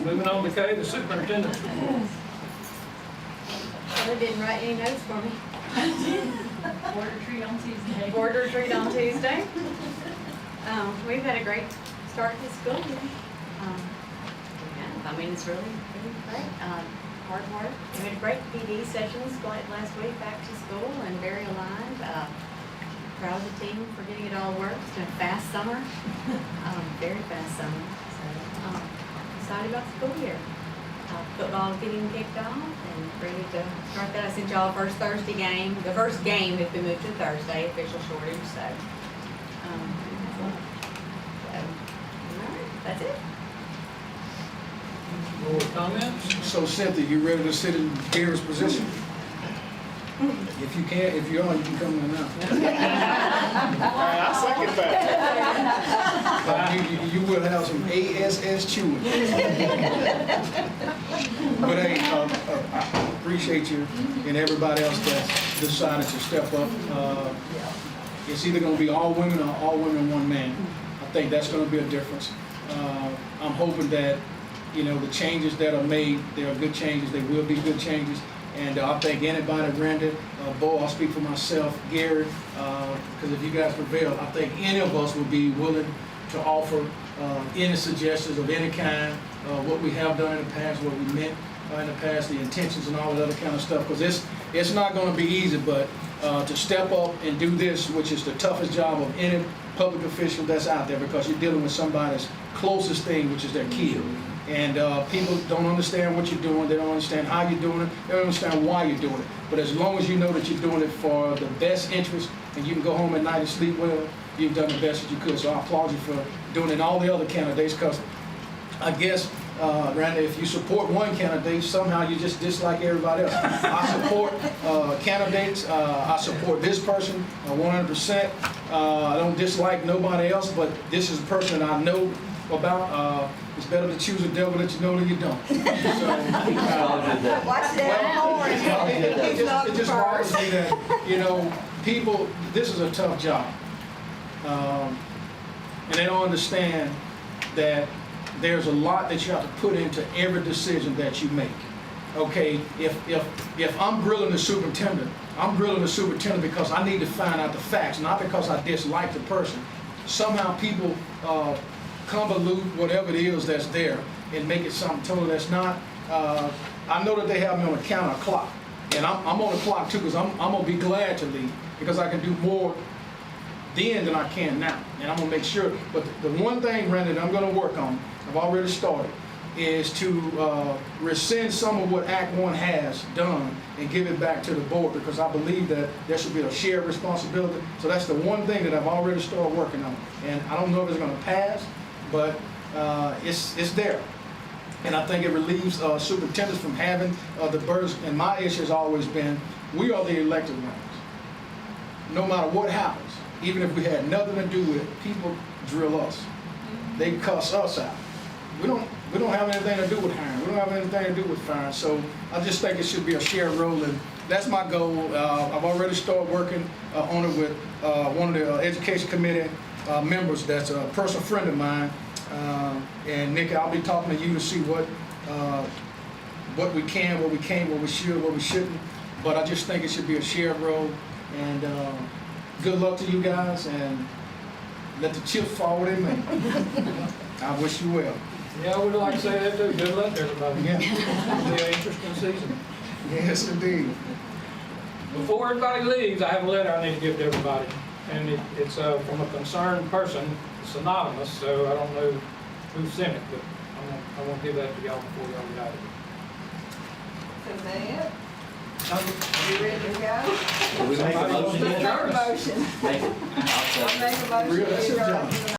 Moving on to K, the superintendent. Shirley didn't write any notes for me. Board retreat on Tuesday. Board retreat on Tuesday. We've had a great start to school year. Yeah, I mean, it's really great. Hard work. We had great PD sessions last week back to school and very aligned. Proud of the team for getting it all worked. It's been a fast summer, very fast summer. So excited about the school year. Football getting kicked off and ready to start that. I sent y'all first Thursday game. The first game has been moved to Thursday, official shortage. So, that's it. More comments? So Cynthia, you ready to sit in Gary's position? If you can, if you are, you can come in now. I second that. You will have some ASS chewing. But hey, I appreciate you and everybody else that's decided to step up. It's either gonna be all women or all women, one man. I think that's gonna be a difference. I'm hoping that, you know, the changes that are made, they are good changes, they will be good changes. And I think anybody, Brandon, Bo, I'll speak for myself, Gary, because if you guys prevail, I think any of us would be willing to offer any suggestions of any kind, what we have done in the past, what we meant in the past, the intentions and all that other kind of stuff. Because it's not going to be easy, but to step up and do this, which is the toughest job of any public official that's out there, because you're dealing with somebody's closest thing, which is their kid. And people don't understand what you're doing. They don't understand how you're doing it. They don't understand why you're doing it. But as long as you know that you're doing it for the best interest and you can go home at night and sleep well, you've done the best that you could. So I applaud you for doing it, and all the other candidates, because I guess, Randy, if you support one candidate, somehow you just dislike everybody else. I support candidates. I support this person 100%. I don't dislike nobody else, but this is a person that I know about. It's better to choose a devil that you know than you don't. So, Watch that. it just bothers me that, you know, people, this is a tough job. And they don't understand that there's a lot that you have to put into every decision that you make. Okay, if I'm grilling the superintendent, I'm grilling the superintendent because I need to find out the facts, not because I dislike the person. Somehow people convolute whatever it is that's there and make it something totally that's not. I know that they have me on a counter clock, and I'm on the clock too, because I'm gonna be glad to leave, because I can do more then than I can now, and I'm gonna make sure. But the one thing, Brandon, that I'm gonna work on, I've already started, is to rescind some of what Act 1 has done and give it back to the board, because I believe that there should be a shared responsibility. So that's the one thing that I've already started working on, and I don't know if it's gonna pass, but it's there. And I think it relieves superintendents from having the burdens. And my issue has always been, we are the elected ones. No matter what happens, even if we had nothing to do with it, people drill us. They cuss us out. We don't have anything to do with hiring. We don't have anything to do with firing. So I just think it should be a shared role, and that's my goal. I've already started working on it with one of the education committee members that's a personal friend of mine. And Nikki, I'll be talking to you to see what we can, what we can't, what we should, what we shouldn't. But I just think it should be a shared role. And good luck to you guys, and let the chips fall where they may. I wish you well. Yeah, I would like to say that too. Good luck, everybody. Yeah. It'll be an interesting season. Yes, indeed. Before everybody leaves, I have a letter I need to give to everybody. And it's from a concerned person. It's anonymous, so I don't know who sent it, but I won't give that to y'all before y'all got it. Is that it? You ready to go? We make a motion yet? Motion. Make it. I make a motion. That's your job.